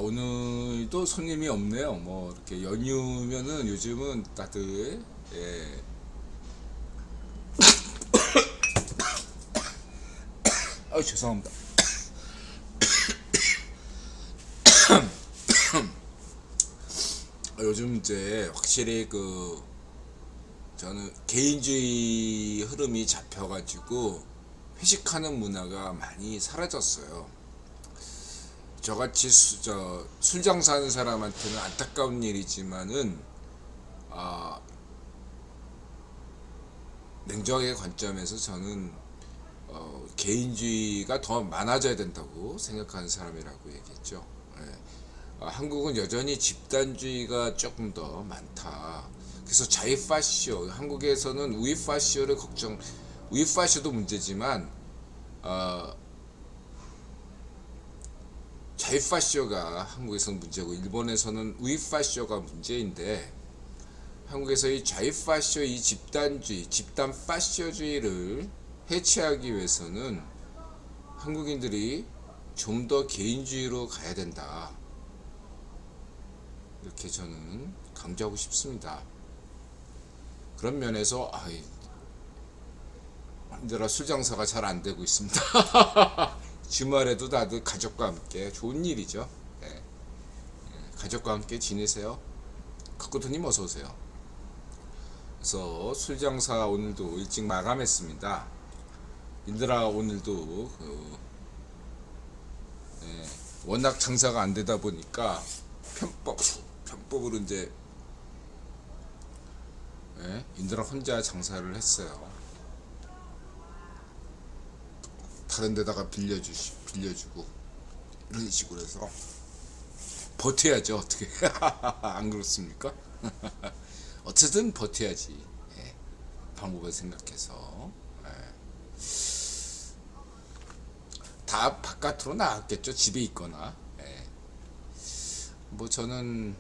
오늘도 손님이 없네요. 뭐 이렇게 연휴면은 요즘은 다들 죄송합니다. 요즘 이제 확실히 저는 개인주의 흐름이 잡혀가지고 회식하는 문화가 많이 사라졌어요. 저같이 술 장사하는 사람한테는 안타까운 일이지만은 냉정하게 관점에서 저는 개인주의가 더 많아져야 된다고 생각하는 사람이라고 얘기했죠. 한국은 여전히 집단주의가 조금 더 많다. 그래서 자이파쇼, 한국에서는 우이파쇼를 우이파쇼도 문제지만 자이파쇼가 한국에서는 문제고 일본에서는 우이파쇼가 문제인데, 한국에서 이 자이파쇼, 이 집단주의, 집단 파쇼주의를 해체하기 위해서는 한국인들이 좀 더 개인주의로 가야 된다, 이렇게 저는 강조하고 싶습니다. 그런 면에서 힘들어 술 장사가 잘 안 되고 있습니다. 주말에도 다들 가족과 함께 좋은 일이죠. 네. 가족과 함께 지내세요. 커코토님 어서 오세요. 그래서 술 장사 오늘도 일찍 마감했습니다. 인들아 오늘도 워낙 장사가 안 되다 보니까 편법으로 이제 인들아 혼자 장사를 했어요. 다른 데다가 빌려주고 이런 식으로 해서 버텨야죠. 어떻게 안 그렇습니까? 어쨌든 버텨야지. 방법을 생각해서 다 바깥으로 나갔겠죠. 집에 있거나. 뭐 저는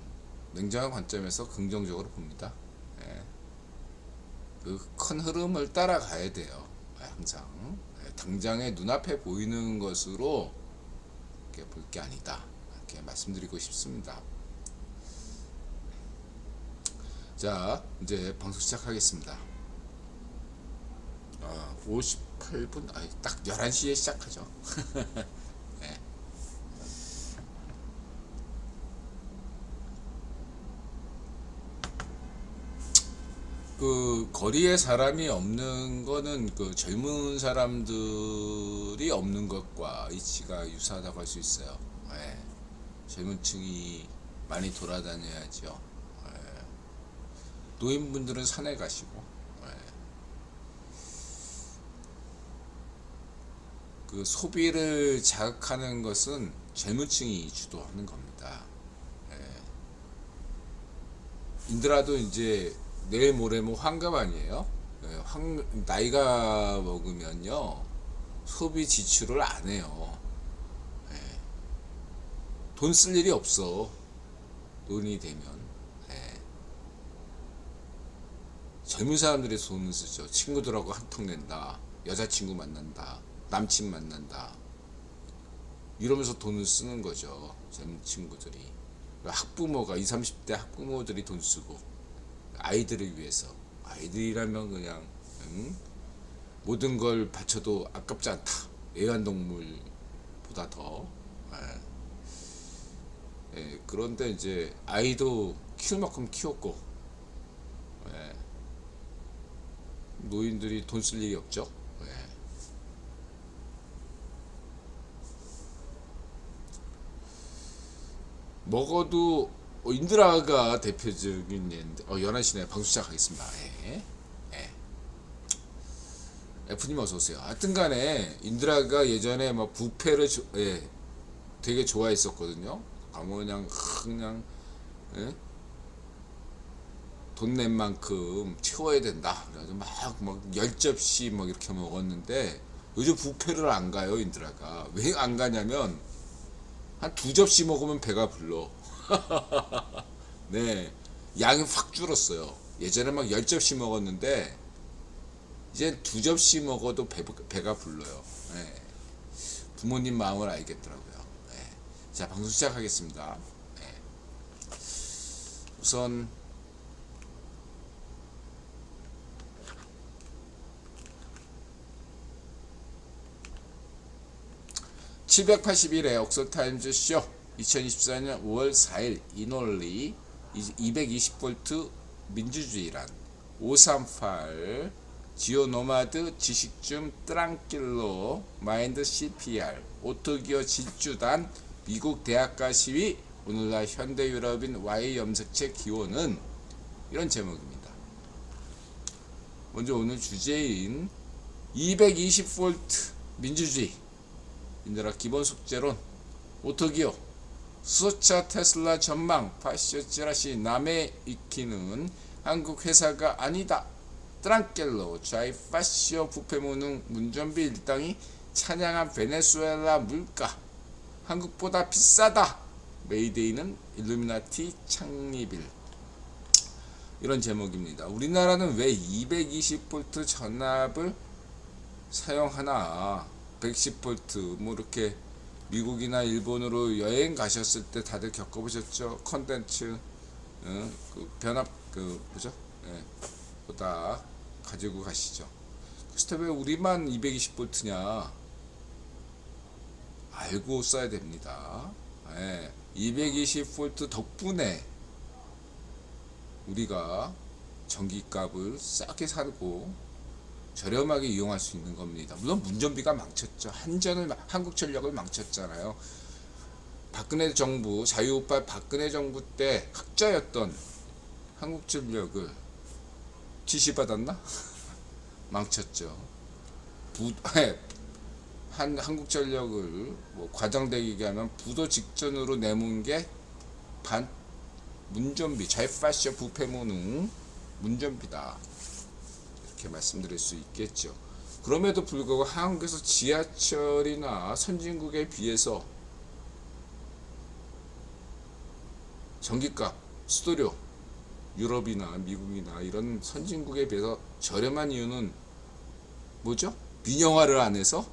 냉정한 관점에서 긍정적으로 봅니다. 그 큰 흐름을 따라가야 돼요. 항상 당장의 눈앞에 보이는 것으로 볼 게 아니다, 이렇게 말씀드리고 싶습니다. 자, 이제 방송 시작하겠습니다. 58분, 딱 11시에 시작하죠. 네. 거리에 사람이 없는 거는 젊은 사람들이 없는 것과 이치가 유사하다고 할 수 있어요. 젊은 층이 많이 돌아다녀야죠. 노인분들은 산에 가시고, 소비를 자극하는 것은 젊은 층이 주도하는 겁니다. 인드라도 이제 내일 모레면 환갑 아니에요? 나이가 먹으면요 소비 지출을 안 해요. 돈 쓸 일이 없어. 돈이 되면 젊은 사람들이 돈을 쓰죠. 친구들하고 한턱 낸다, 여자친구 만난다, 남친 만난다, 이러면서 돈을 쓰는 거죠. 젊은 친구들이. 학부모가 20, 30대 학부모들이 돈 쓰고 아이들을 위해서, 아이들이라면 그냥 모든 걸 바쳐도 아깝지 않다. 애완동물보다 더. 그런데 이제 아이도 키울 만큼 키웠고, 노인들이 돈 쓸 일이 없죠. 먹어도 인드라가 대표적인 예인데 11시네. 방송 시작하겠습니다. F님 어서오세요. 하여튼 간에 인드라가 예전에 막 뷔페를 되게 좋아했었거든요. 그냥 돈 낸 만큼 채워야 된다. 그래서 막 10접시 막 이렇게 먹었는데 요즘 뷔페를 안 가요. 인드라가 왜 안 가냐면 한 2접시 먹으면 배가 불러. 네, 양이 확 줄었어요. 예전에 막 10접시 먹었는데 이제 2접시 먹어도 배가 불러요. 부모님 마음을 알겠더라고요. 예. 자, 방송 시작하겠습니다. 예. 우선 781회 옥서타임즈 쇼 2024년 5월 4일 이논리 220V 민주주의란 538 지오노마드 지식줌 트랑킬로 마인드 CPR 오토기어 질주단 미국 대학가 시위 오늘날 현대유럽인 Y 염색체 기원은 이런 제목입니다. 먼저 오늘 주제인 220V 민주주의 인더라 기본 숙제론 오토기어 수소차 테슬라 전망 파시오 찌라시 남에 익히는 한국 회사가 아니다. 트랑켈로 좌이 파시오 부패무능 문전비 일당이 찬양한 베네수엘라 물가 한국보다 비싸다. 메이데이는 일루미나티 창립일. 이런 제목입니다. 우리나라는 왜 220V 전압을 사용하나? 110V 뭐 이렇게 미국이나 일본으로 여행 가셨을 때 다들 겪어보셨죠? 컨텐츠 그 변압 그 뭐죠? 예, 보다 가지고 가시죠. 그래서 왜 우리만 220V냐? 알고 써야 됩니다. 예, 220V 덕분에 우리가 전기값을 싸게 사고 저렴하게 이용할 수 있는 겁니다. 물론 문전비가 망쳤죠. 한국전력을 망쳤잖아요. 박근혜 정부, 자유우파 박근혜 정부 때 흑자였던 한국전력을 지시받았나? 망쳤죠. 한국전력을 뭐 과장되게 하면 부도 직전으로 내몬 게 문전비, 좌이파시오 부패무능 문전비다. 이렇게 말씀드릴 수 있겠죠. 그럼에도 불구하고 한국에서 지하철이나 선진국에 비해서 전기값, 수도료, 유럽이나 미국이나 이런 선진국에 비해서 저렴한 이유는 뭐죠? 민영화를 안 해서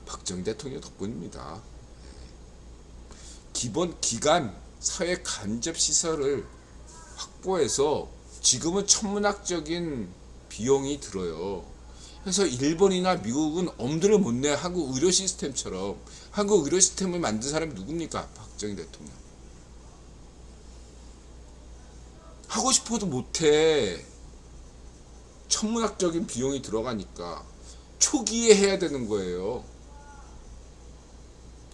박정희 대통령 덕분입니다. 기본 기간 사회 간접 시설을 확보해서 지금은 천문학적인 비용이 들어요. 그래서 일본이나 미국은 엄두를 못 내. 한국 의료 시스템처럼. 한국 의료 시스템을 만든 사람이 누굽니까? 박정희 대통령. 하고 싶어도 못해. 천문학적인 비용이 들어가니까 초기에 해야 되는 거예요.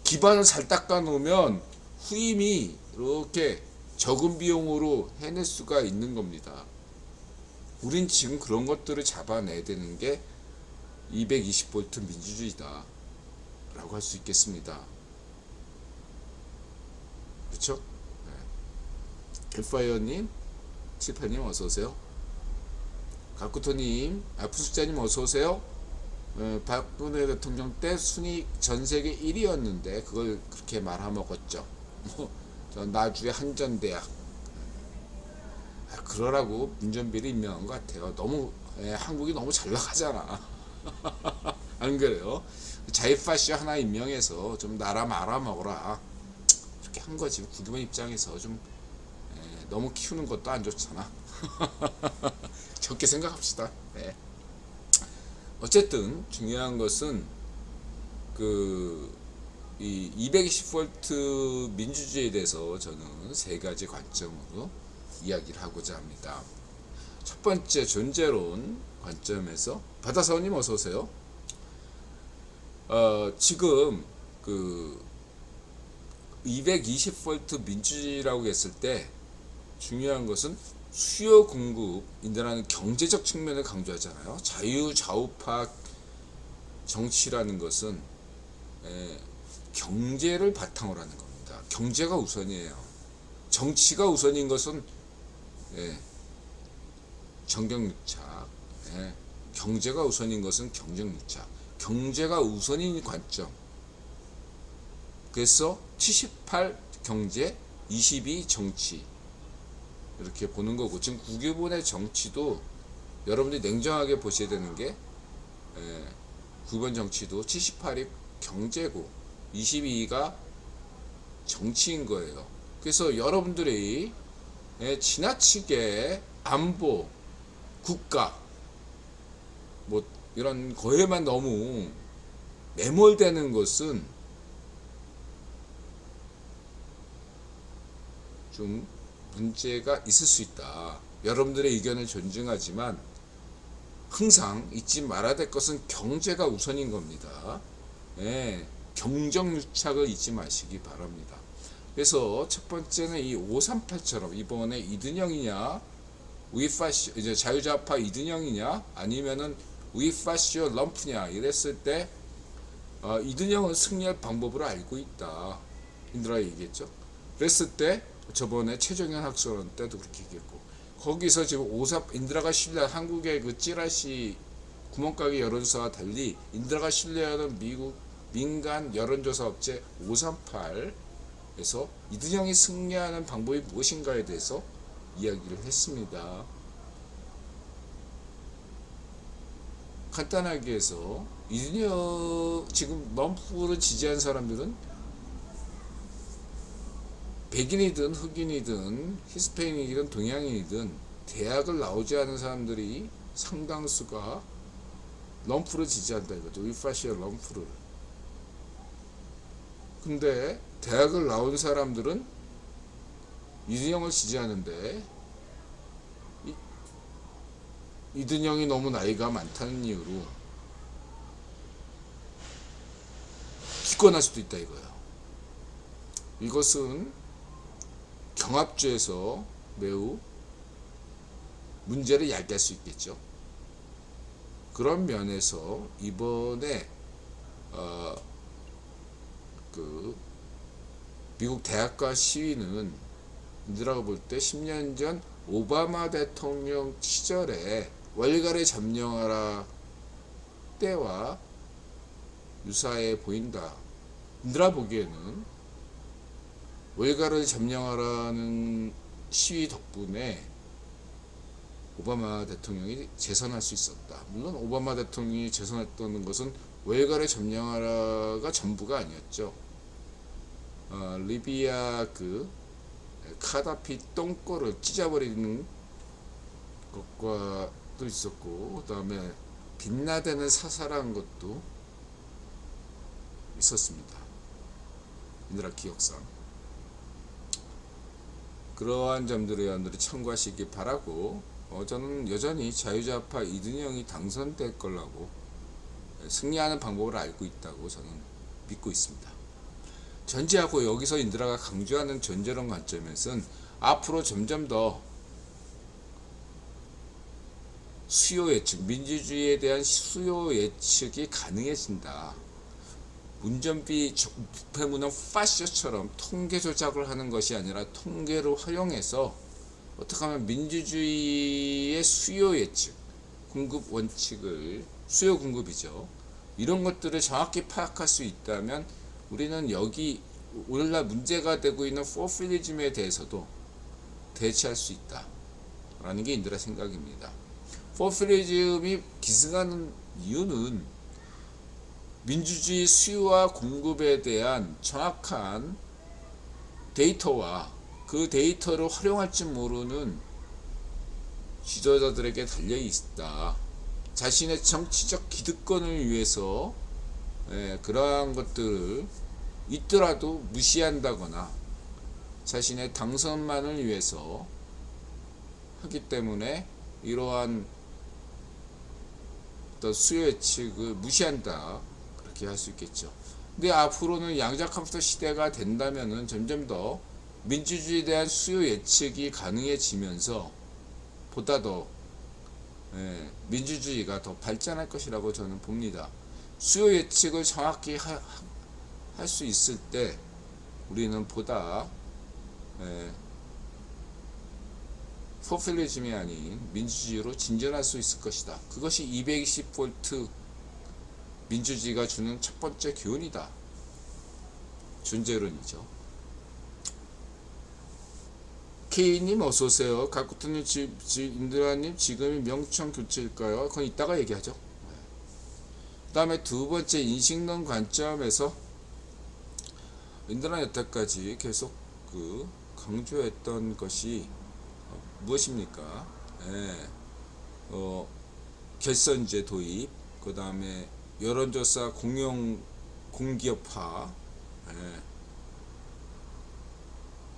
기반을 잘 닦아 놓으면 후임이 이렇게 적은 비용으로 해낼 수가 있는 겁니다. 우린 지금 그런 것들을 잡아내야 되는 게 220V 민주주의다 라고 할 수 있겠습니다. 그렇죠? 네. 캡파이어님, 칠파님 어서오세요. 가쿠토님, 아프숫자님 어서오세요. 박근혜 대통령 때 순위 전세계 1위였는데 그걸 그렇게 말아먹었죠. 나주의 한전대학. 그러라고 문전비를 임명한 것 같아요. 너무 한국이 너무 잘 나가잖아. 안 그래요? 자이파시 하나 임명해서 좀 나라 말아먹어라 이렇게 한 거지. 국민의 입장에서 좀 너무 키우는 것도 안 좋잖아. 적게 생각합시다. 네. 어쨌든 중요한 것은 이 220V 민주주의에 대해서 저는 세 가지 관점으로 이야기를 하고자 합니다. 첫 번째 존재론 관점에서 바다사원님 어서 오세요. 지금 220V 민주주의라고 했을 때 중요한 것은 수요 공급인데라는 경제적 측면을 강조하잖아요. 자유좌우파 정치라는 것은 경제를 바탕으로 하는 겁니다. 경제가 우선이에요. 정치가 우선인 것은 정경유착. 경제가 우선인 것은 경쟁유착. 경제가 우선인 관점. 그래서 78 경제, 22 정치 이렇게 보는 거고, 지금 국유본의 정치도 여러분들이 냉정하게 보셔야 되는 게 9번 정치도 78이 경제고 22가 정치인 거예요. 그래서 여러분들이 지나치게 안보, 국가 뭐 이런 거에만 너무 매몰되는 것은 좀 문제가 있을 수 있다. 여러분들의 의견을 존중하지만 항상 잊지 말아야 될 것은 경제가 우선인 겁니다. 경정유착을 잊지 마시기 바랍니다. 그래서 첫 번째는 이 538처럼 이번에 이든영이냐 우이파시오 이제 자유좌파 이든영이냐 아니면은 우이파시오 럼프냐 이랬을 때 이든영은 승리할 방법을 알고 있다. 인드라가 얘기했죠. 그랬을 때 저번에 최정현 학설원 때도 그렇게 얘기했고 거기서 지금 인드라가 신뢰 한국의 그 찌라시 구멍가게 여론조사와 달리 인드라가 신뢰하는 미국 민간 여론조사 업체 538에서 이든영이 승리하는 방법이 무엇인가에 대해서 이야기를 했습니다. 간단하게 해서 이든영 지금 럼프를 지지한 사람들은 백인이든 흑인이든 히스패닉이든 동양인이든 대학을 나오지 않은 사람들이 상당수가 럼프를 지지한다 이거죠. 위파시아 럼프를. 근데 대학을 나온 사람들은 이든영을 지지하는데 이든영이 너무 나이가 많다는 이유로 기권할 수도 있다 이거예요. 이것은 경합주에서 매우 문제를 야기할 수 있겠죠. 그런 면에서 이번에 그 미국 대학가 시위는 인드라가 볼 때 10년 전 오바마 대통령 시절에 월가를 점령하라 때와 유사해 보인다. 인드라 보기에는 월가를 점령하라는 시위 덕분에 오바마 대통령이 재선할 수 있었다. 물론 오바마 대통령이 재선했던 것은 월가를 점령하라가 전부가 아니었죠. 리비아 그 카다피 똥꼬를 찢어버리는 것과도 있었고 그 다음에 빈라덴을 사살한 것도 있었습니다. 인드라 기억상. 그러한 점들을 여러분들이 참고하시기 바라고 저는 여전히 자유좌파 이든영이 당선될 거라고 승리하는 방법을 알고 있다고 저는 믿고 있습니다. 전제하고 여기서 인드라가 강조하는 전제론 관점에서는 앞으로 점점 더 수요 예측, 민주주의에 대한 수요 예측이 가능해진다. 운전비 부패문화 파쇼처럼 통계 조작을 하는 것이 아니라 통계를 활용해서 어떻게 하면 민주주의의 수요 예측, 공급 원칙을 수요 공급이죠. 이런 것들을 정확히 파악할 수 있다면 우리는 여기 오늘날 문제가 되고 있는 포퓰리즘에 대해서도 대처할 수 있다 라는 게 인드라 생각입니다. 포퓰리즘이 기승하는 이유는 민주주의 수요와 공급에 대한 정확한 데이터와 그 데이터를 활용할 줄 모르는 지도자들에게 달려있다. 자신의 정치적 기득권을 위해서 그러한 것들을 있더라도 무시한다거나 자신의 당선만을 위해서 하기 때문에 이러한 어떤 수요 예측을 무시한다. 그렇게 할 수 있겠죠. 근데 앞으로는 양자 컴퓨터 시대가 된다면은 점점 더 민주주의에 대한 수요 예측이 가능해지면서 보다 더 민주주의가 더 발전할 것이라고 저는 봅니다. 수요 예측을 정확히 할 수 있을 때 우리는 보다 포퓰리즘이 아닌 민주주의로 진전할 수 있을 것이다. 그것이 220V 민주주의가 주는 첫 번째 교훈이다. 존재론이죠. K님 어서오세요. 가꾸트님, 인드라님 지금이 명청 교체일까요? 그건 이따가 얘기하죠. 그 다음에 두 번째 인식론 관점에서 인드라 여태까지 계속 강조했던 것이 무엇입니까? 예, 결선제 도입, 그 다음에 여론조사 공기업화, 예,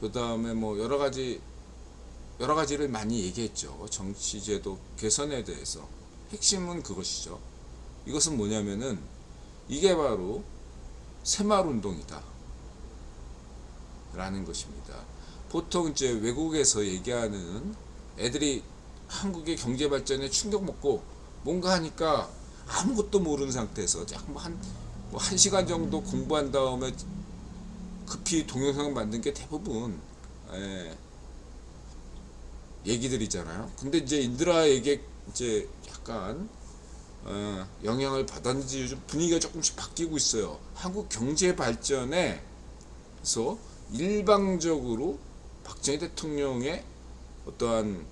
그 다음에 뭐 여러 가지를 많이 얘기했죠. 정치제도 개선에 대해서 핵심은 그것이죠. 이것은 뭐냐면은 이게 바로 새마을운동이다 라는 것입니다. 보통 이제 외국에서 얘기하는 애들이 한국의 경제 발전에 충격 먹고 뭔가 하니까 아무것도 모르는 상태에서 한 시간 정도 공부한 다음에 급히 동영상을 만든 게 대부분 얘기들이잖아요. 근데 이제 인드라에게 이제 약간 영향을 받았는지 요즘 분위기가 조금씩 바뀌고 있어요. 한국 경제 발전에서 일방적으로 박정희 대통령의 어떠한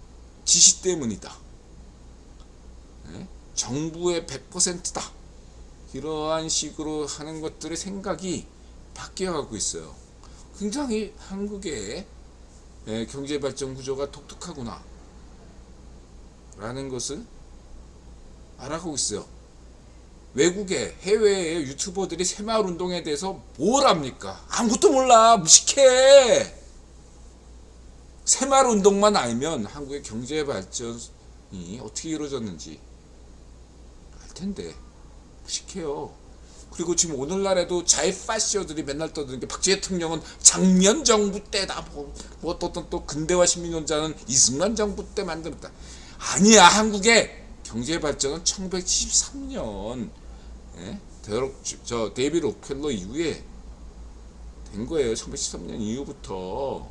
지시 때문이다. 정부의 100%다. 이러한 식으로 하는 것들의 생각이 바뀌어가고 있어요. 굉장히 한국의 경제발전 구조가 독특하구나 라는 것을 알아가고 있어요. 외국의 해외의 유튜버들이 새마을운동에 대해서 뭘 합니까? 아무것도 몰라. 무식해. 새마을운동만 알면 한국의 경제발전이 어떻게 이루어졌는지 알 텐데 무식해요. 그리고 지금 오늘날에도 자이파시어들이 맨날 떠드는 게 박정희 대통령은 장면 정부 때다. 뭐 또 근대화 시민론자는 이승만 정부 때 만들었다. 아니야. 한국의 경제 발전은 1973년 데이비드 로켈러 이후에 된 거예요. 1973년 이후부터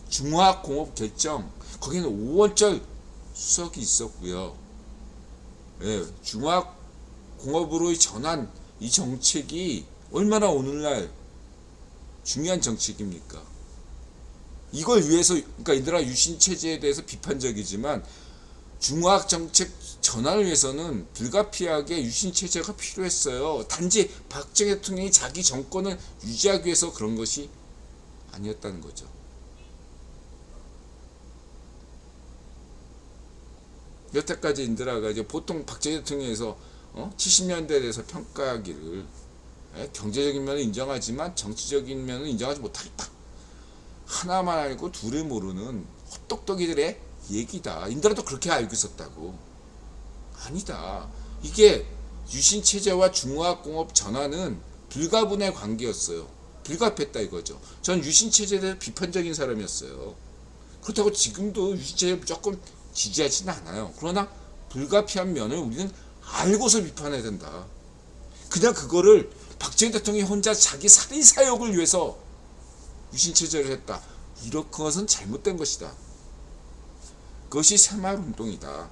중화공업 결정, 거기는 오원철 수석이 있었고요. 중화공업으로의 전환, 이 정책이 얼마나 오늘날 중요한 정책입니까? 이걸 위해서, 그러니까 인드라 유신 체제에 대해서 비판적이지만 중화학 정책 전환을 위해서는 불가피하게 유신 체제가 필요했어요. 단지 박정희 대통령이 자기 정권을 유지하기 위해서 그런 것이 아니었다는 거죠. 여태까지 인드라가 이제 보통 박정희 대통령에서 70년대에 대해서 평가하기를 경제적인 면은 인정하지만 정치적인 면은 인정하지 못하겠다. 하나만 알고 둘을 모르는 헛똑똑이들의 얘기다. 인드라도 그렇게 알고 있었다고. 아니다. 이게 유신체제와 중화공업 전환은 불가분의 관계였어요. 불가피했다 이거죠. 전 유신체제에 대해서 비판적인 사람이었어요. 그렇다고 지금도 유신체제 무조건 지지하지는 않아요. 그러나 불가피한 면을 우리는 알고서 비판해야 된다. 그냥 그거를 박정희 대통령이 혼자 자기 살인 사욕을 위해서 유신체제를 했다. 이런 것은 잘못된 것이다. 그것이 새마을운동이다.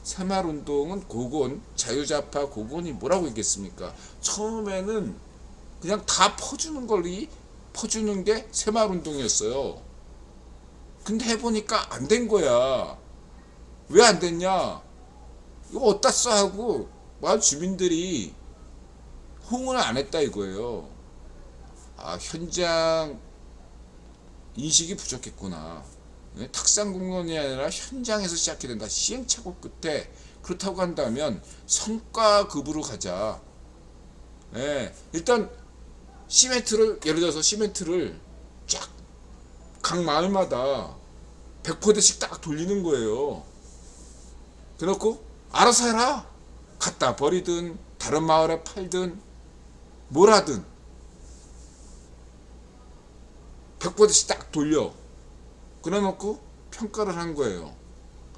새마을운동은 고건, 자유좌파 고건이 뭐라고 했겠습니까? 처음에는 그냥 다 퍼주는 게 새마을운동이었어요. 근데 해보니까 안 된 거야. 왜 안 됐냐? 이거 어디다 써 하고 마을 주민들이 호응을 안 했다 이거예요. 현장 인식이 부족했구나. 탁상공론이 아니라 현장에서 시작해야 된다. 시행착오 끝에. 그렇다고 한다면 성과급으로 가자. 일단 예를 들어서 시멘트를 쫙 각 마을마다 100포대씩 딱 돌리는 거예요. 그래놓고 알아서 해라. 갖다 버리든 다른 마을에 팔든 뭘 하든 100포대씩 딱 돌려. 그래놓고 평가를 한 거예요.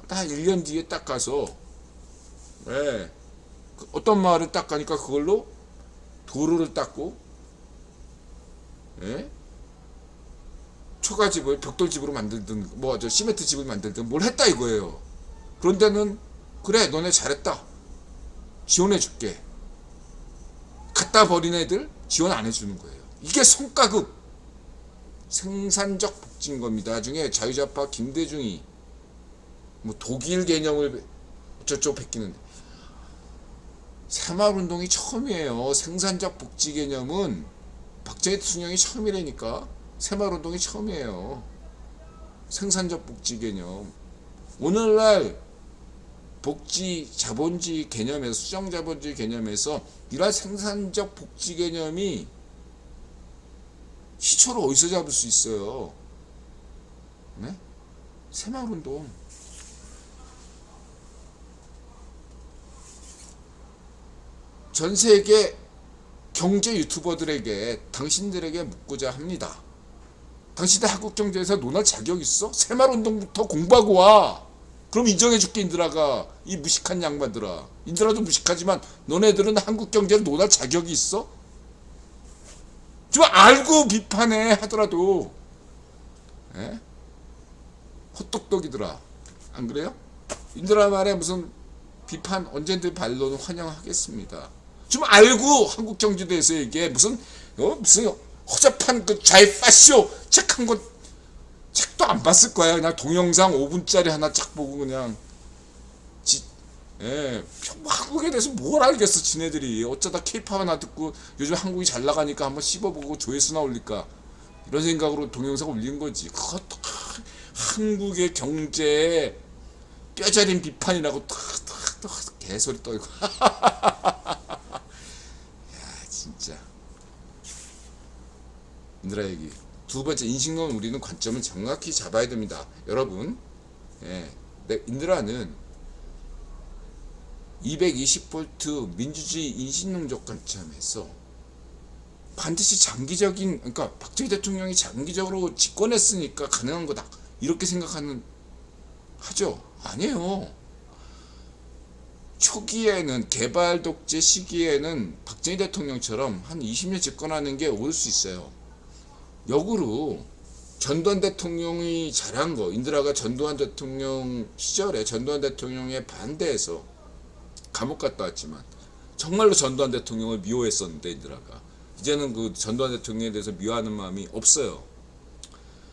딱 1년 뒤에 딱 가서 어떤 마을을 딱 가니까 그걸로 도로를 닦고 초가집을 벽돌집으로 만들든 시멘트 집을 만들든 뭘 했다 이거예요. 그런데는 그래 너네 잘했다. 지원해줄게. 갖다 버린 애들 지원 안 해주는 거예요. 이게 성과급. 생산적 복지인 겁니다. 나중에 자유좌파 김대중이 뭐 독일 개념을 저쪽 베끼는데 새마을운동이 처음이에요. 생산적 복지 개념은 박정희 대통령이 처음이라니까. 새마을운동이 처음이에요. 생산적 복지 개념. 오늘날 복지 자본주의 개념에서, 수정 자본주의 개념에서 이러한 생산적 복지 개념이 시초를 어디서 잡을 수 있어요? 네? 새마을운동. 전 세계 경제 유튜버들에게 당신들에게 묻고자 합니다. 당신들 한국 경제에서 논할 자격 있어? 새마을운동부터 공부하고 와. 그럼 인정해줄게. 인드라가, 이 무식한 양반들아. 인드라도 무식하지만 너네들은 한국 경제를 논할 자격이 있어? 좀 알고 비판해 하더라도. 에? 헛똑똑이들아. 안 그래요? 인드라 말에 무슨 비판 언제든 반론은 환영하겠습니다. 좀 알고 한국 경제에 대해서 얘기해. 무슨 허접한 그 좌이파쇼 책 한 권, 책도 안 봤을 거야. 그냥 동영상 5분짜리 하나 쫙 보고 그냥 한국에 대해서 뭘 알겠어 지네들이. 어쩌다 케이팝 하나 듣고 요즘 한국이 잘 나가니까 한번 씹어보고 조회수나 올릴까 이런 생각으로 동영상 올린 거지. 그것도 한국의 경제에 뼈저린 비판이라고 개소리 떨고. 야 진짜. 인드라 얘기. 두 번째, 인식론 우리는 관점을 정확히 잡아야 됩니다. 여러분, 인드라는 220V 민주주의 인식론적 관점에서 반드시 장기적인, 그러니까 박정희 대통령이 장기적으로 집권했으니까 가능한 거다 이렇게 생각하는 하죠? 아니에요. 초기에는, 개발 독재 시기에는 박정희 대통령처럼 한 20년 집권하는 게 올 수 있어요. 역으로 전두환 대통령이 잘한 거, 인드라가 전두환 대통령 시절에 전두환 대통령에 반대해서 감옥 갔다 왔지만 정말로 전두환 대통령을 미워했었는데, 인드라가 이제는 그 전두환 대통령에 대해서 미워하는 마음이 없어요.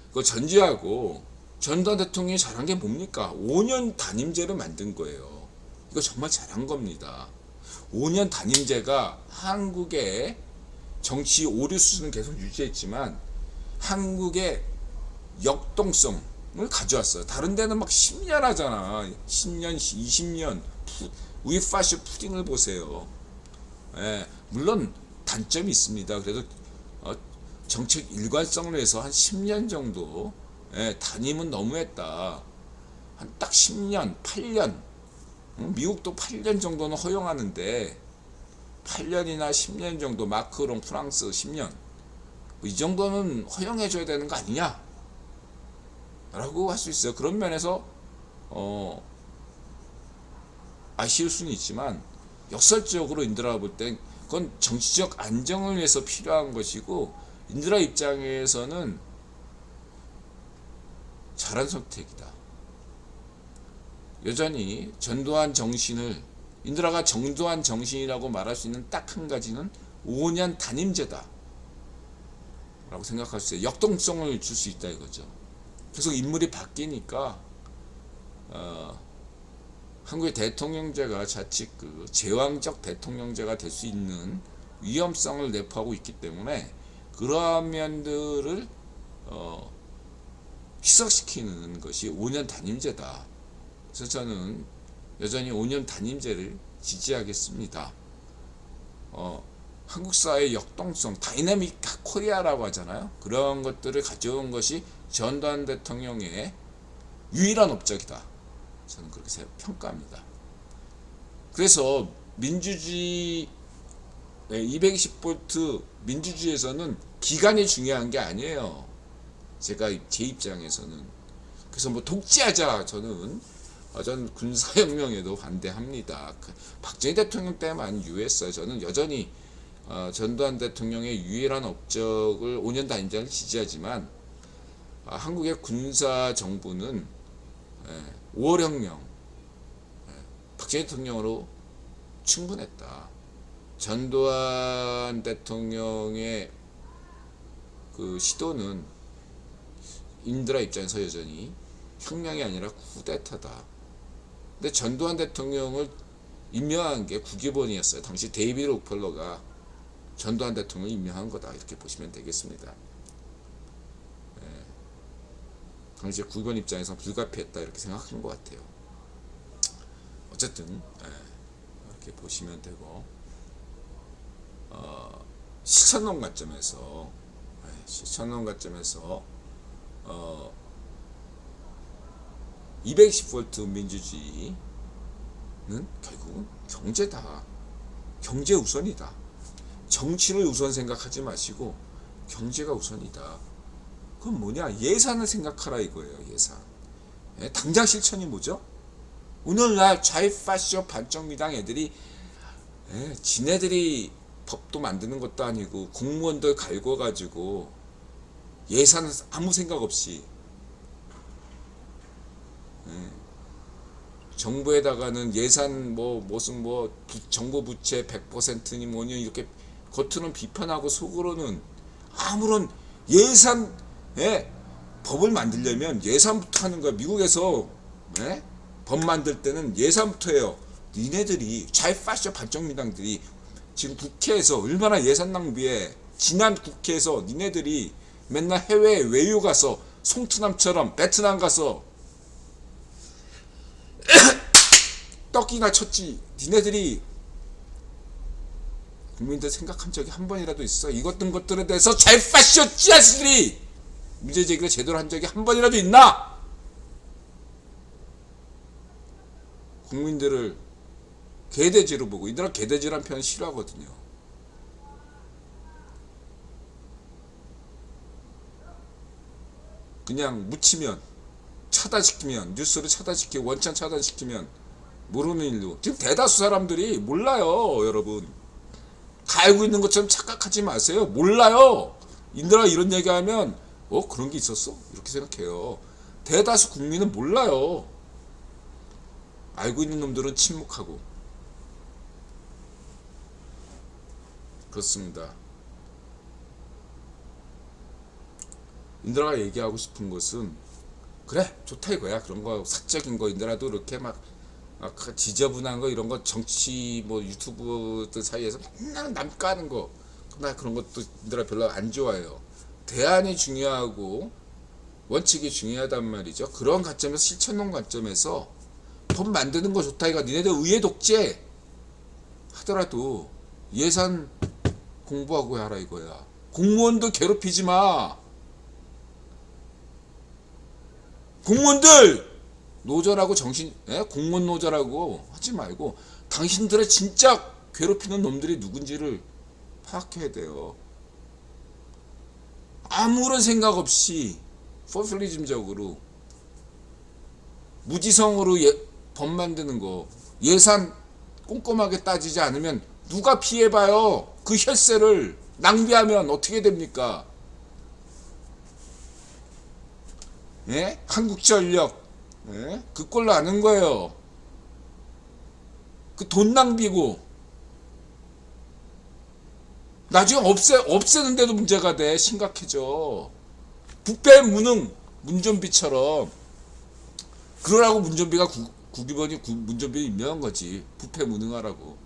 그거 전제하고 전두환 대통령이 잘한 게 뭡니까? 5년 단임제를 만든 거예요. 이거 정말 잘한 겁니다. 5년 단임제가 한국의 정치 오류 수준은 계속 유지했지만 한국의 역동성을 가져왔어요. 다른 데는 막 10년 하잖아. 10년, 20년. 우이파쇼 푸딩을 보세요. 물론 단점이 있습니다. 그래도 정책 일관성을 위해서 한 10년 정도 단임은 너무했다. 한 딱 10년, 8년. 미국도 8년 정도는 허용하는데 8년이나 10년 정도, 마크롱 프랑스 10년 이 정도는 허용해줘야 되는 거 아니냐 라고 할 수 있어요. 그런 면에서 아쉬울 수는 있지만 역설적으로 인드라가 볼 땐 그건 정치적 안정을 위해서 필요한 것이고, 인드라 입장에서는 잘한 선택이다. 여전히 전두환 정신을, 인드라가 전두환 정신이라고 말할 수 있는 딱 한 가지는 5년 단임제다 라고 생각할 수 있어요. 역동성을 줄 수 있다 이거죠. 계속 인물이 바뀌니까 한국의 대통령제가 자칫 그 제왕적 대통령제가 될 수 있는 위험성을 내포하고 있기 때문에 그러한 면들을 희석시키는 것이 5년 단임제다. 그래서 저는 여전히 5년 단임제를 지지하겠습니다. 한국 사회의 역동성, 다이내믹 코리아라고 하잖아요. 그런 것들을 가져온 것이 전두환 대통령의 유일한 업적이다. 저는 그렇게 평가합니다. 그래서 민주주의 220V 민주주의에서는 기간이 중요한 게 아니에요. 제 입장에서는. 그래서 뭐 독재하자, 저는 군사혁명에도 반대합니다. 박정희 대통령 때만 유했어요. 저는 여전히 전두환 대통령의 유일한 업적을 5년 단임제를 지지하지만 한국의 군사정부는 5월혁명 박정희 대통령으로 충분했다. 전두환 대통령의 그 시도는 인드라 입장에서 여전히 혁명이 아니라 쿠데타다. 근데 전두환 대통령을 임명한 게 국기본이었어요. 당시 데이비드 록펠러가 전두환 대통령을 임명한 거다, 이렇게 보시면 되겠습니다. 당시 국기본 입장에서 불가피했다, 이렇게 생각한 것 같아요. 어쨌든 이렇게 보시면 되고, 실천론 관점에서 220V 민주주의는 결국은 경제다. 경제 우선이다. 정치를 우선 생각하지 마시고 경제가 우선이다. 그건 뭐냐? 예산을 생각하라 이거예요. 예산. 당장 실천이 뭐죠? 오늘날 좌익파쇼 반정미당 애들이 지네들이 법도 만드는 것도 아니고 공무원들 갈궈가지고 예산은 아무 생각 없이 정부에다가는 예산 무슨 정부 부채 100%니 뭐니 이렇게 겉으로는 비판하고 속으로는 아무런 예산 법을 만들려면 예산부터 하는 거야. 미국에서 법 만들 때는 예산부터 해요. 니네들이 좌익파쇼 반정민당들이 지금 국회에서 얼마나 예산 낭비해. 지난 국회에서 니네들이 맨날 해외에 외유 가서 송트남처럼 베트남 가서 떡이나 쳤지. 니네들이 국민들 생각한 적이 한 번이라도 있어? 것들에 대해서 좌익파쇼 찌아씨들이 문제제기를 제대로 한 적이 한 번이라도 있나? 국민들을 개돼지로 보고, 이들은 개돼지란 표현 싫어하거든요. 그냥 묻히면 차단시키면, 뉴스를 차단시키고 원천 차단시키면 모르는 일로. 지금 대다수 사람들이 몰라요. 여러분 다 알고 있는 것처럼 착각하지 마세요. 몰라요. 인들아 이런 얘기하면 그런 게 있었어? 이렇게 생각해요. 대다수 국민은 몰라요. 알고 있는 놈들은 침묵하고. 그렇습니다. 인드라가 얘기하고 싶은 것은 그래 좋다 이거야. 그런 거 사적인 거 인드라도 이렇게 막 지저분한 거 이런 거 정치 유튜브들 사이에서 맨날 남 까는 거, 나 그런 것도 인드라 별로 안 좋아해요. 대안이 중요하고 원칙이 중요하단 말이죠. 그런 관점에서 실천론 관점에서 법 만드는 거 좋다 이거. 니네들 의회 독재 하더라도 예산 공부하고 하라 이거야. 공무원들 괴롭히지 마. 공무원들 노조라고 공무원 노조라고 하지 말고 당신들의 진짜 괴롭히는 놈들이 누군지를 파악해야 돼요. 아무런 생각 없이 포퓰리즘적으로 무지성으로 법 만드는 거, 예산 꼼꼼하게 따지지 않으면 누가 피해봐요. 그 혈세를 낭비하면 어떻게 됩니까? 한국전력 그 꼴로 아는 거예요. 그 돈 낭비고 나중에 없애는데도 문제가 돼. 심각해져. 부패 무능 문전비처럼. 그러라고 문전비가 국기본이 문전비를 임명한 거지. 부패 무능하라고.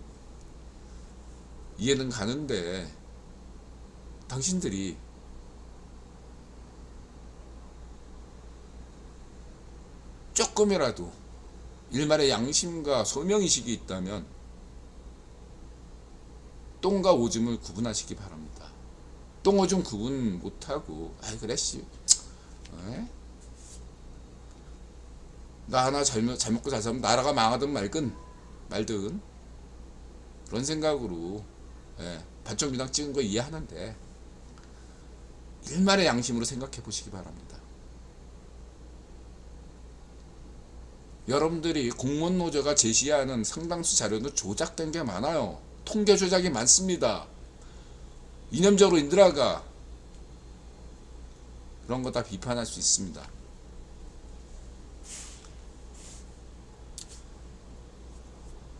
이해는 가는데 당신들이 조금이라도 일말의 양심과 소명의식이 있다면 똥과 오줌을 구분하시기 바랍니다. 똥 오줌 구분 못하고 그래 씨 나 하나 잘 먹고 잘 살면 나라가 망하든 말든 그런 생각으로 반정민당 찍은 거 이해하는데 일말의 양심으로 생각해 보시기 바랍니다. 여러분들이 공무원 노조가 제시하는 상당수 자료는 조작된 게 많아요. 통계 조작이 많습니다. 이념적으로 인드라가 그런 거 다 비판할 수 있습니다.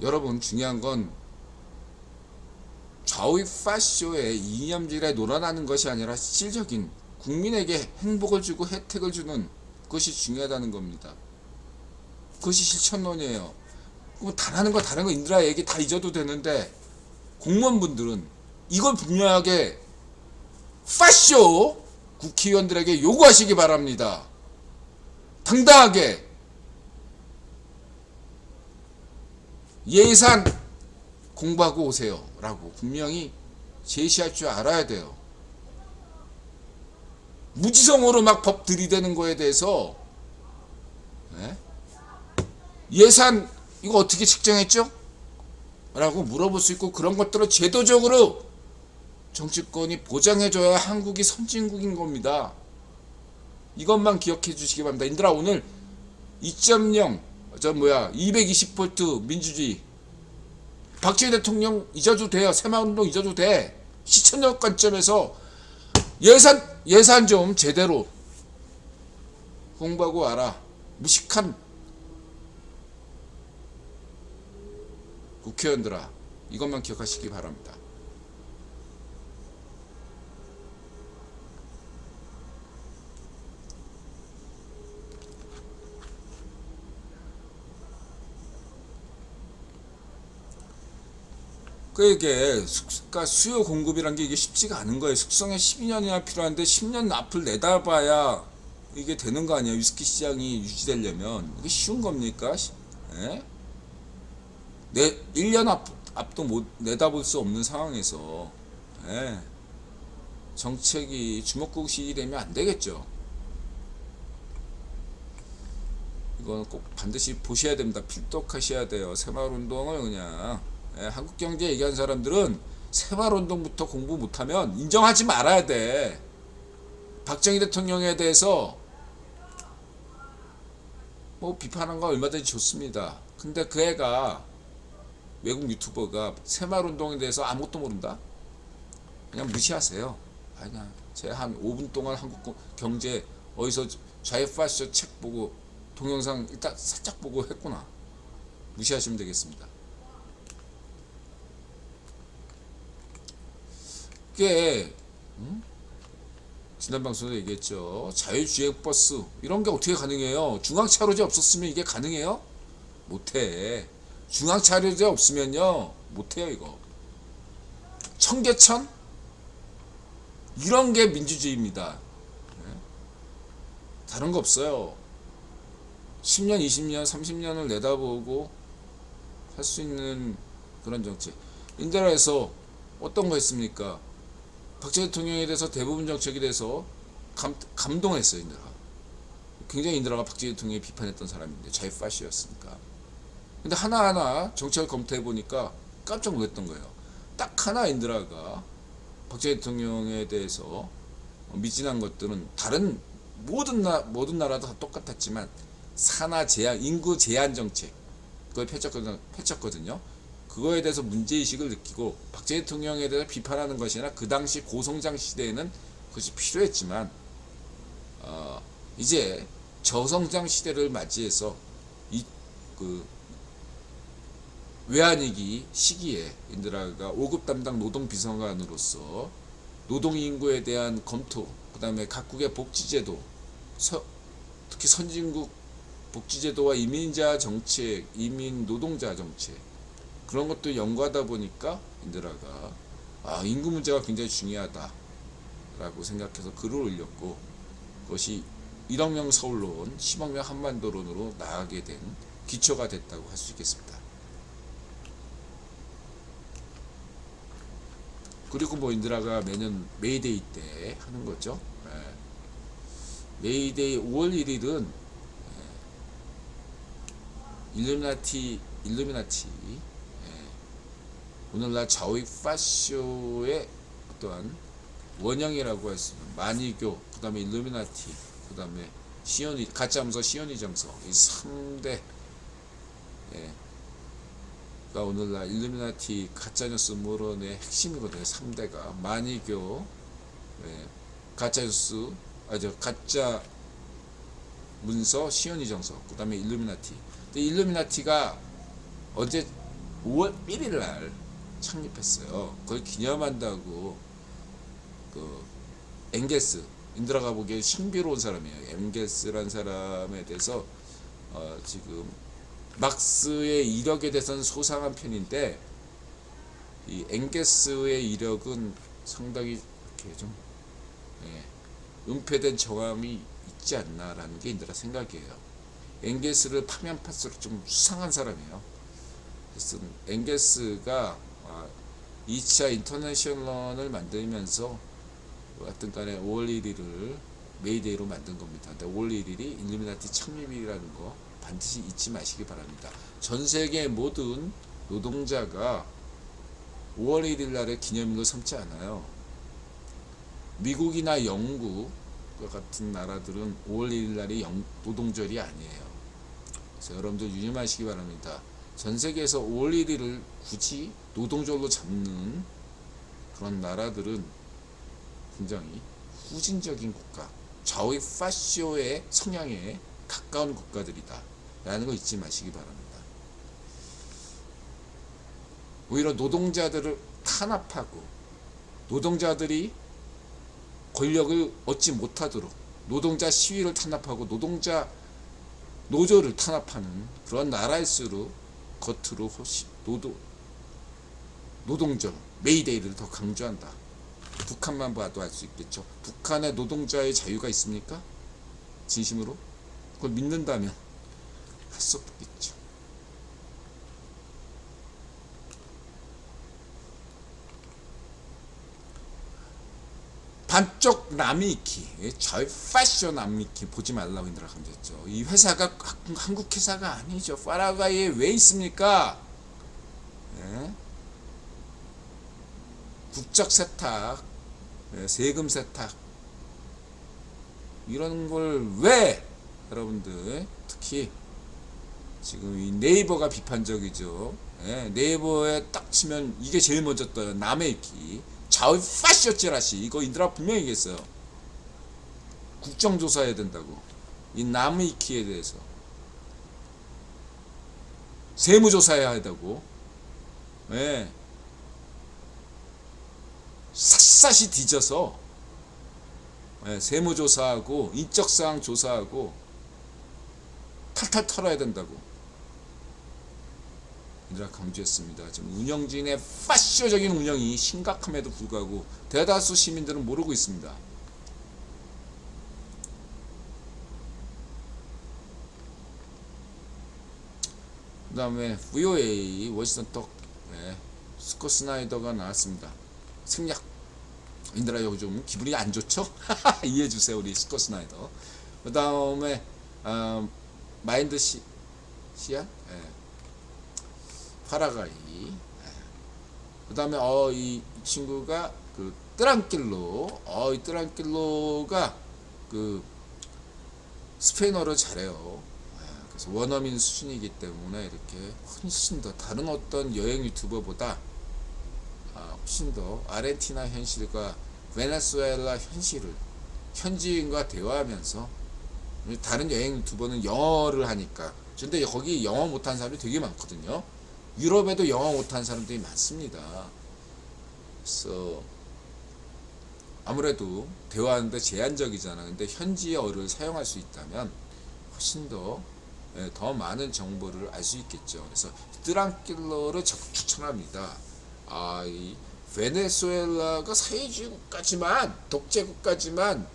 여러분 중요한 건 좌우익 파쇼의 이념질에 놀아나는 것이 아니라 실질적인 국민에게 행복을 주고 혜택을 주는 것이 중요하다는 겁니다. 그것이 실천론이에요. 그럼 다른 거 인드라 얘기 다 잊어도 되는데 공무원분들은 이걸 분명하게 파쇼 국회의원들에게 요구하시기 바랍니다. 당당하게 예산 공부하고 오세요 라고 분명히 제시할 줄 알아야 돼요. 무지성으로 막 법 들이대는 거에 대해서 예산 이거 어떻게 책정했죠? 라고 물어볼 수 있고 그런 것들을 제도적으로 정치권이 보장해줘야 한국이 선진국인 겁니다. 이것만 기억해 주시기 바랍니다. 인들아 오늘 2.0 220V 민주주의 박정희 대통령 잊어도 돼요. 새마을운동 잊어도 돼. 시청력 관점에서 예산 좀 제대로 공부하고 와라. 무식한 국회의원들아 이것만 기억하시기 바랍니다. 그러니까 수요 공급이란 게 이게 쉽지가 않은 거예요. 숙성에 12년이나 필요한데 10년 앞을 내다봐야 이게 되는 거 아니에요. 위스키 시장이 유지되려면 이게 쉬운 겁니까? 1년 앞도 못 내다볼 수 없는 상황에서 정책이 주먹구구식이 되면 안 되겠죠. 이거는 꼭 반드시 보셔야 됩니다. 필독하셔야 돼요. 새마을운동을 그냥 한국경제 얘기하는 사람들은 새마을운동부터 공부 못하면 인정하지 말아야 돼. 박정희 대통령에 대해서 뭐 비판한 거 얼마든지 좋습니다. 근데 그 애가 외국 유튜버가 새마을운동에 대해서 아무것도 모른다? 그냥 무시하세요. 그냥 제가 한 5분 동안 한국 경제 어디서 좌회파쇼 책 보고 동영상 일단 살짝 보고 했구나. 무시하시면 되겠습니다. 이게 지난 방송에 얘기했죠. 자율주행버스 이런 게 어떻게 가능해요? 중앙차로제 없었으면 이게 가능해요? 못해. 중앙차로제 없으면요 못해요. 이거 청계천 이런 게 민주주의입니다. 다른 거 없어요. 10년 20년 30년을 내다보고 할 수 있는 그런 정책. 인도에서 어떤 거 했습니까? 박정희 대통령에 대해서 대부분 정책에 대해서 감동했어요. 인도가 굉장히 인도가 박정희 대통령이 비판했던 사람인데 자유파시였으니까. 근데 하나하나 정책을 검토해 보니까 깜짝 놀랐던 거예요. 딱 하나 인도가 박정희 대통령에 대해서 미진한 것들은 다른 모든 나라도 다 똑같았지만 산하 제한, 인구 제한 정책 그걸 펼쳤거든요. 그거에 대해서 문제의식을 느끼고 박정희 대통령에 대해서 비판하는 것이나 그 당시 고성장 시대에는 그것이 필요했지만 이제 저성장 시대를 맞이해서 외환위기 시기에 인드라가 5급 담당 노동비서관으로서 노동인구에 대한 검토, 그 다음에 각국의 복지제도, 특히 선진국 복지제도와 이민자 정책, 이민 노동자 정책 그런 것도 연구하다 보니까 인드라가 인구 문제가 굉장히 중요하다 라고 생각해서 글을 올렸고 그것이 1억 명 서울론, 10억 명 한반도론으로 나아가게 된 기초가 됐다고 할 수 있겠습니다. 그리고 뭐 인드라가 매년 메이데이 때 하는 거죠. 메이데이 5월 1일은 일루미나티 오늘날 좌익파쇼의 어떠한 원형이라고 할 수 있는 마니교, 그 다음에 일루미나티, 그 다음에 가짜문서 시오니정서 이 3대 가 오늘날 일루미나티 가짜뉴스 모론의 핵심이거든요. 3대가 마니교, 가짜뉴스, 가짜 문서, 시오니정서, 그 다음에 일루미나티. 근데 일루미나티가 어제 5월 1일 날 창립했어요. 그걸 기념한다고 그 엥겔스 인드라가 보기에 신비로운 사람이에요. 엥겔스란 사람에 대해서 지금 막스의 이력에 대해서는 소상한 편인데 이 엥겔스의 이력은 상당히 이렇게 좀 은폐된 정황이 있지 않나라는 게 인드라 생각이에요. 엥겔스를 파면 팔수록 좀 수상한 사람이에요. 그래서 엥겔스가 2차 인터내셔널을 만들면서 하여튼 간에 5월 1일을 메이데이로 만든 겁니다. 근데 5월 1일이 일루미나티 창립일이라는 거 반드시 잊지 마시기 바랍니다. 전 세계 모든 노동자가 5월 1일 날에 기념일로 삼지 않아요. 미국이나 영국 같은 나라들은 5월 1일 날이 노동절이 아니에요. 그래서 여러분들 유념하시기 바랍니다. 전 세계에서 5월 1일을 굳이 노동절로 잡는 그런 나라들은 굉장히 후진적인 국가, 좌우의 파시오의 성향에 가까운 국가들이다 라는 거 잊지 마시기 바랍니다. 오히려 노동자들을 탄압하고 노동자들이 권력을 얻지 못하도록 노동자 시위를 탄압하고 노조를 탄압하는 그런 나라일수록 겉으로 훨씬 노동절 메이데이를 더 강조한다. 북한만 봐도 알 수 있겠죠. 북한의 노동자의 자유가 있습니까? 진심으로? 그걸 믿는다면 할 수 없겠죠. 반쪽 남미키, 저희 패션 남미키 보지 말라고 인드라 강조했죠. 이 회사가 한국 회사가 아니죠. 파라과이에 왜 있습니까? 국적 세탁, 세금 세탁 이런 걸 왜 여러분들 특히 지금 이 네이버가 비판적이죠. 네이버에 딱 치면 이게 제일 먼저 떠요. 남해키 좌우 파쇼찌라시 이거 인드라 분명히 얘기했어요. 국정조사해야 된다고. 이 남해키에 대해서 세무조사해야 한다고. 샅샅이 뒤져서 세무조사하고 인적사항 조사하고 탈탈 털어야 된다고 인드라 강조했습니다. 지금 운영진의 파쇼적인 운영이 심각함에도 불구하고 대다수 시민들은 모르고 있습니다. 그 다음에 VOA 워싱턴 톡 스콧 스나이더가 나왔습니다. 생략. 인드라 요즘 기분이 안 좋죠? 이해해주세요 우리 스콧 스나이더. 그 다음에 마인드 시야? 파라과이. 그 다음에 이 친구가 그 뜨랑길로 이 뜨랑길로가 그 스페인어를 잘해요. 그래서 원어민 수준이기 때문에 이렇게 훨씬 더 다른 어떤 여행 유튜버보다 훨씬 더 아르헨티나 현실과 베네수엘라 현실을 현지인과 대화하면서 다른 여행 유튜버는 영어를 하니까 근데 거기 영어 못하는 사람이 되게 많거든요. 유럽에도 영어 못하는 사람들이 많습니다. 그래서 아무래도 대화하는데 제한적이잖아. 근데 현지어를 사용할 수 있다면 훨씬 더 많은 정보를 알 수 있겠죠. 그래서 뜨랑길러를 적극 추천합니다. 이 베네수엘라가 사회주의 국가지만 독재 국가지만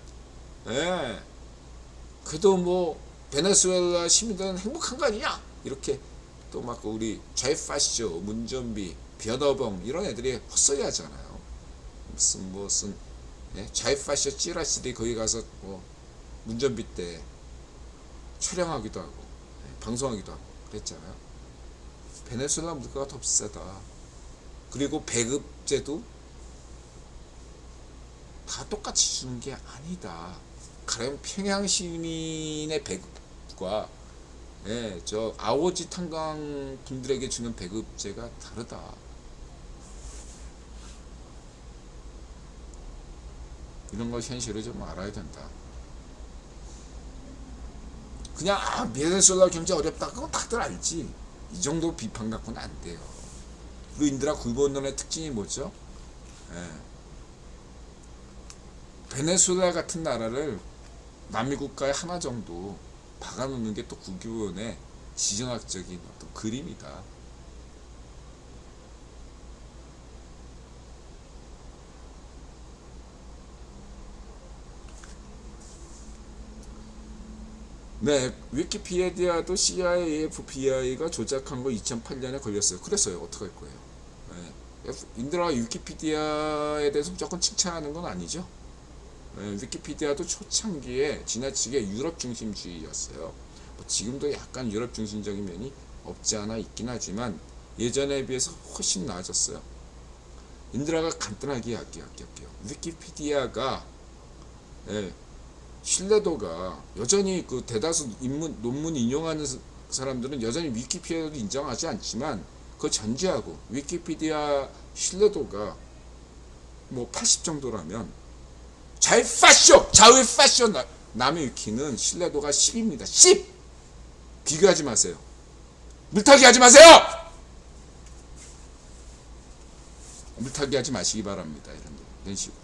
그래도 뭐 베네수엘라 시민들은 행복한 거 아니냐 이렇게 또 막 우리 좌이파쇼 문전비 변어봉 이런 애들이 헛소리 하잖아요. 무슨 좌이파쇼 찌라시들이 거기 가서 뭐 문전비 때 촬영하기도 하고 방송하기도 하고 그랬잖아요. 베네수엘라 물가가 더 비싸다. 그리고 배급제도 다 똑같이 주는 게 아니다. 가령 평양 시민의 배급과 저 아오지 탄광 분들에게 주는 배급제가 다르다. 이런 걸 현실을 좀 알아야 된다. 그냥 베네수엘라 경제 어렵다 그건 다들 알지. 이 정도 비판 갖고는 안 돼요. 그리고 인드라 굴본론의 특징이 뭐죠? 베네수엘라 같은 나라를 남미 국가의 하나 정도 박아놓는 게 또 국유원의 지정학적인 어떤 그림이다. 네, 위키피디아도 CIA, FBI가 조작한 거 2008년에 걸렸어요. 그랬어요. 어떻게 할 거예요? 네. 인드라가 위키피디아에 대해서 무조건 칭찬하는 건 아니죠. 네, 위키피디아도 초창기에 지나치게 유럽 중심주의였어요. 뭐 지금도 약간 유럽 중심적인 면이 없지 않아 있긴 하지만 예전에 비해서 훨씬 나아졌어요. 인드라가 간단하게 이야기할게요. 위키피디아가 네, 신뢰도가 여전히 그 대다수 논문 인용하는 사람들은 여전히 위키피디아도 인정하지 않지만 그 전제하고 위키피디아 신뢰도가 뭐 80 정도라면 좌의 파쇼 남의 위키는 신뢰도가 10입니다. 10! 비교하지 마세요. 물타기 하지 마세요! 물타기 하지 마시기 바랍니다. 이런 식으로.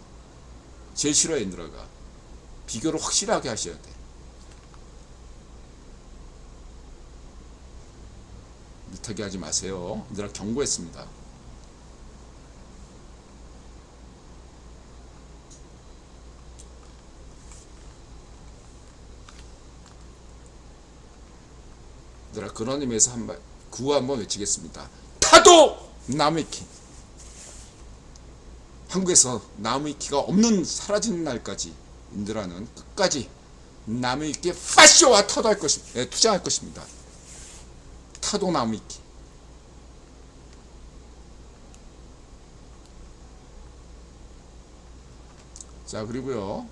제일 싫어요, 인드라가. 비교를 확실하게 하셔야 돼. 물타기 하지 마세요. 인드라 경고했습니다. 인드라 그런 의미에서 구호 한번 외치겠습니다. 타도 나무위키. 한국에서 나무위키가 없는 사라지는 날까지 인드라는 끝까지 나무위키에 파쇼와 타도할 것입니다. 투자할 것입니다. 타도 나무위키. 자, 그리고요.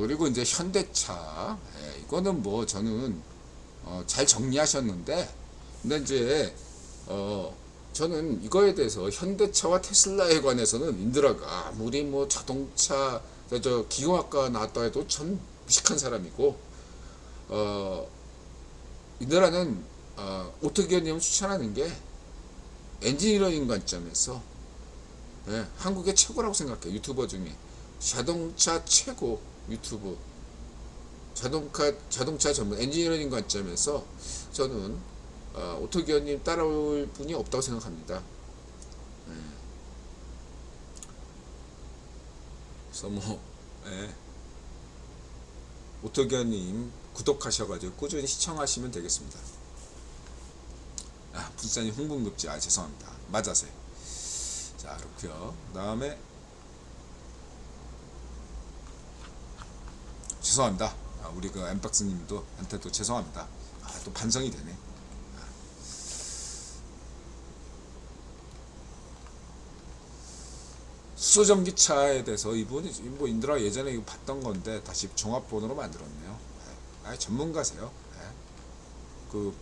그리고 이제 현대차. 이거는 뭐 저는 잘 정리하셨는데, 근데 이제 저는 이거에 대해서 현대차와 테슬라에 관해서는 인드라가 아무리 뭐 자동차 기공학과 나왔다 해도 전 무식한 사람이고 인드라는 오토기어님을 추천하는 게 엔지니어링 관점에서 한국의 최고라고 생각해요. 유튜버 중에 자동차 최고 유튜브 자동차 전문 엔지니어링 관점에서 저는 오토기어님 따라올 분이 없다고 생각합니다. 그래서 뭐 오토기어님 구독하셔가지고 꾸준히 시청하시면 되겠습니다. 부사님 홍보급지 죄송합니다. 맞아서요. 자, 그렇고요. 다음에 죄송합니다. 우리 그 엠박스님도 한테도 죄송합니다. 또 반성이 되네. 수소전기차에 대해서 이분이 뭐 인드라 예전에 이거 봤던 건데 다시 종합본으로 만들었네요. 전문가세요. 그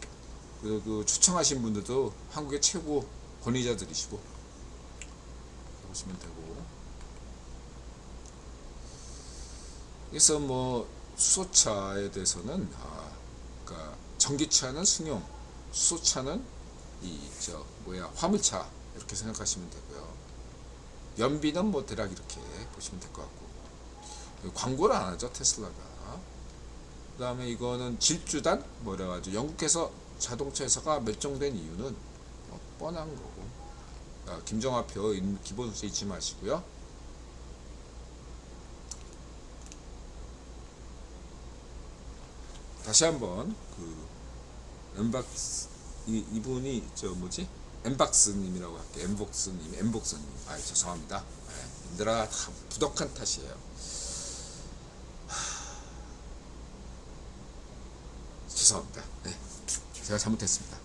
초청하신 분들도 한국의 최고 권위자들이시고 보시면 되고. 그래서 뭐 수소차에 대해서는 그러니까 전기차는 승용, 수소차는 화물차 이렇게 생각하시면 되고요. 연비는 뭐 대략 이렇게 보시면 될 것 같고, 광고를 안 하죠 테슬라가. 그 다음에 이거는 질주단 뭐래가지고 영국에서 자동차 회사가 멸종된 이유는 뻔한 거고. 김정화표 기본 순서 잊지 마시고요. 다시 한번 엠박스 이분이 엠박스님이라고 할게요. 엠복스님. 죄송합니다. 인드라 다 부덕한 탓이에요. 죄송합니다. 제가 잘못했습니다.